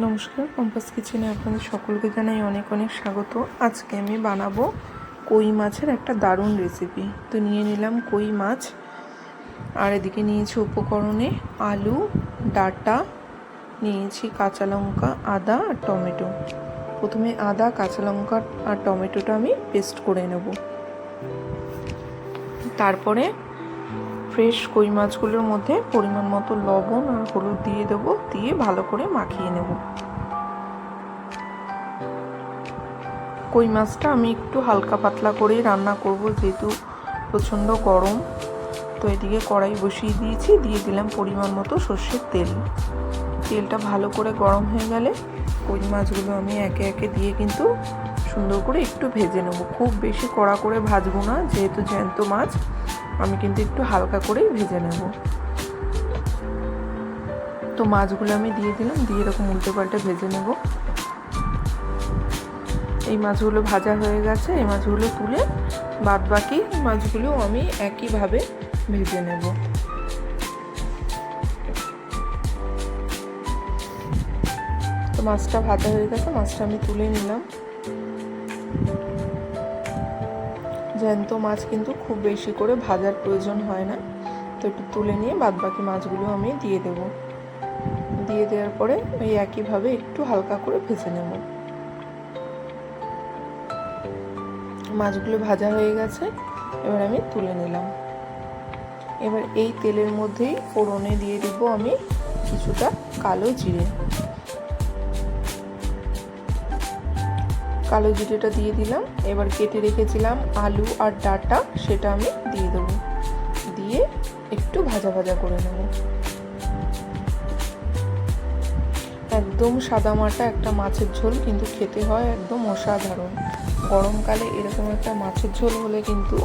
নমস্কার, কম্পাস কিচেনে আপনাদের সকলকে জানাই অনেক অনেক স্বাগত। আজকে আমি বানাবো কই মাছের একটা দারুণ রেসিপি। তো নিয়ে নিলাম কই মাছ, আর এদিকে নিয়েছি উপকরণে আলু, ডাঁটা, নিয়েছি কাঁচা লঙ্কা, আদা আর টমেটো। প্রথমে আদা, কাঁচা লঙ্কা আর টমেটোটা আমি পেস্ট করে নেব। তারপরে ফ্রেশ কই মাছগুলোর মধ্যে পরিমাণ মতো লবণ আর হলুদ দিয়ে দেবো, দিয়ে ভালো করে মাখিয়ে নেব। কই মাছটা আমি একটু হালকা পাতলা করেই রান্না করব, যেহেতু প্রচণ্ড গরম। তো এদিকে কড়াই বসিয়ে দিয়েছি, দিয়ে দিলাম পরিমাণ মতো সর্ষের তেল। তেলটা ভালো করে গরম হয়ে গেলে কই মাছগুলো আমি একে একে দিয়ে কিন্তু সুন্দর করে একটু ভেজে নেব। খুব বেশি কড়া করে ভাজবো না, যেহেতু জ্যান্ত মাছ, আমি কিন্তু একটু হালকা করেই ভেজে নেব। তো মাছগুলো আমি দিয়ে দিলাম, দিয়ে এরকম উল্টে পাল্টে ভেজে নেব। এই মাছগুলো ভাজা হয়ে গেছে, এই মাছগুলো তুলে বাদ বাকি মাছগুলো আমি একইভাবে ভেজে নেব। তো মাছটা ভাজা হয়ে গেছে, মাছটা আমি তুলে নিলাম। জ্যান্ত মাছ কিন্তু খুব বেশি করে ভাজার প্রয়োজন হয় না। তো একটু তুলে নিয়ে বাদ বাকি মাছগুলো আমি দিয়ে দেব। দিয়ে দেওয়ার পরে ওই একইভাবে একটু হালকা করে ভেজে নেব। মাছগুলো ভাজা হয়ে গেছে, এবার আমি তুলে নিলাম। এবার এই তেলের মধ্যেই ফোড়নে দিয়ে দিব আমি কিছুটা কালো জিরে। কালো জিরেটা দিয়ে দিলাম। এবার কেটে রেখেছিলাম আলু আর ডাঁটা, সেটা আমি দিয়ে দেবো, দিয়ে একটু ভাজা ভাজা করে নেব। একদম সাদামাটা একটা মাছের ঝোল কিন্তু খেতে হয় একদম অসাধারণ। গরমকালে এরকম একটা মাছের ঝোল হলে কিন্তু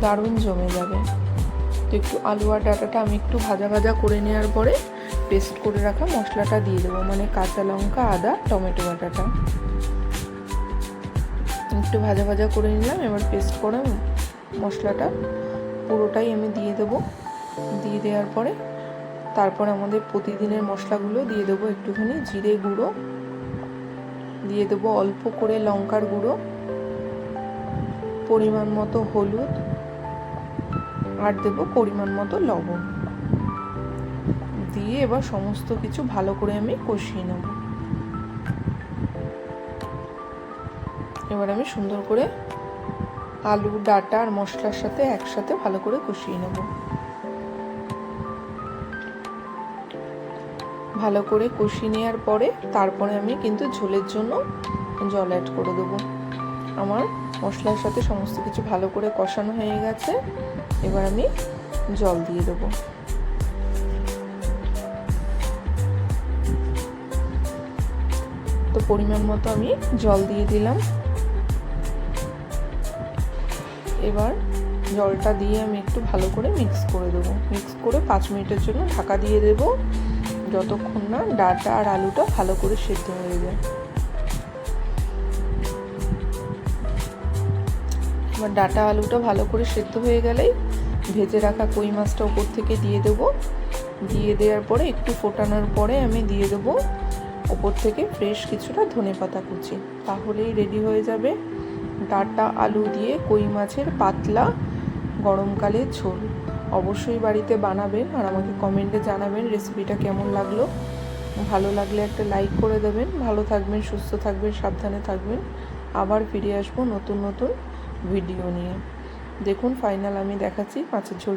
দারুণ জমে যাবে। তো একটু আলু আর ডাঁটাটা আমি একটু ভাজা ভাজা করে নেওয়ার পরে পেস্ট করে রাখা মশলাটা দিয়ে দেবো, মানে কাঁচা লঙ্কা, আদা, টমেটো বাটাটা একটু ভাজা ভাজা করে নিলাম। এবার পেস্ট করা মশলাটা পুরোটাই আমি দিয়ে দেবো। দিয়ে দেওয়ার পরে তারপর আমাদের প্রতিদিনের মশলাগুলো দিয়ে দেবো। একটুখানি জিরে গুঁড়ো দিয়ে দেবো, অল্প করে লঙ্কার গুঁড়ো, পরিমাণ মতো হলুদ, আর দেবো পরিমাণ মতো লবণ। দিয়ে এবার সমস্ত কিছু ভালো করে আমি কষিয়ে নেব। এবার আমি সুন্দর করে আলু, ডাঁটা আর মশলার সাথে একসাথে ভালো করে কষিয়ে নেব। ভালো করে কষিয়ে নেওয়ার পরে তারপরে আমি কিন্তু ঝোলের জন্য জল অ্যাড করে দেবো। আমার মশলার সাথে সমস্ত কিছু ভালো করে কষানো হয়ে গেছে, এবার আমি জল দিয়ে দেবো। তো পরিমাণ মতো আমি জল দিয়ে দিলাম। এবার জলটা দিয়ে আমি একটু ভালো করে মিক্স করে দেবো। মিক্স করে 5 মিনিটের জন্য ঢাকা দিয়ে দেবো, যতক্ষণ না ডাঁটা আর আলুটা ভালো করে সেদ্ধ হয়ে যায়। এবার ডাঁটা আলুটা ভালো করে সেদ্ধ হয়ে গেলেই ভেজে রাখা কই মাছটা ওপর থেকে দিয়ে দেবো। দিয়ে দেওয়ার পরে একটু ফোটানোর পরে আমি দিয়ে দেবো ওপর থেকে ফ্রেশ কিছুটা ধনেপাতা কুচি। তাহলেই রেডি হয়ে যাবে ডাঁটা আলু দিয়ে কই মাছের পাতলা গরমকালের ঝোল। অবশ্যই বাড়িতে বানাবেন আর আমাকে কমেন্টে জানাবেন রেসিপিটা কেমন লাগলো। ভালো লাগলে একটা লাইক করে দেবেন। ভালো থাকবেন, সুস্থ থাকবেন, সাবধানে থাকবেন। আবার ফিরে আসবো নতুন নতুন ভিডিও নিয়ে। দেখুন ফাইনাল আমি দেখাচ্ছি মাছের ঝোল।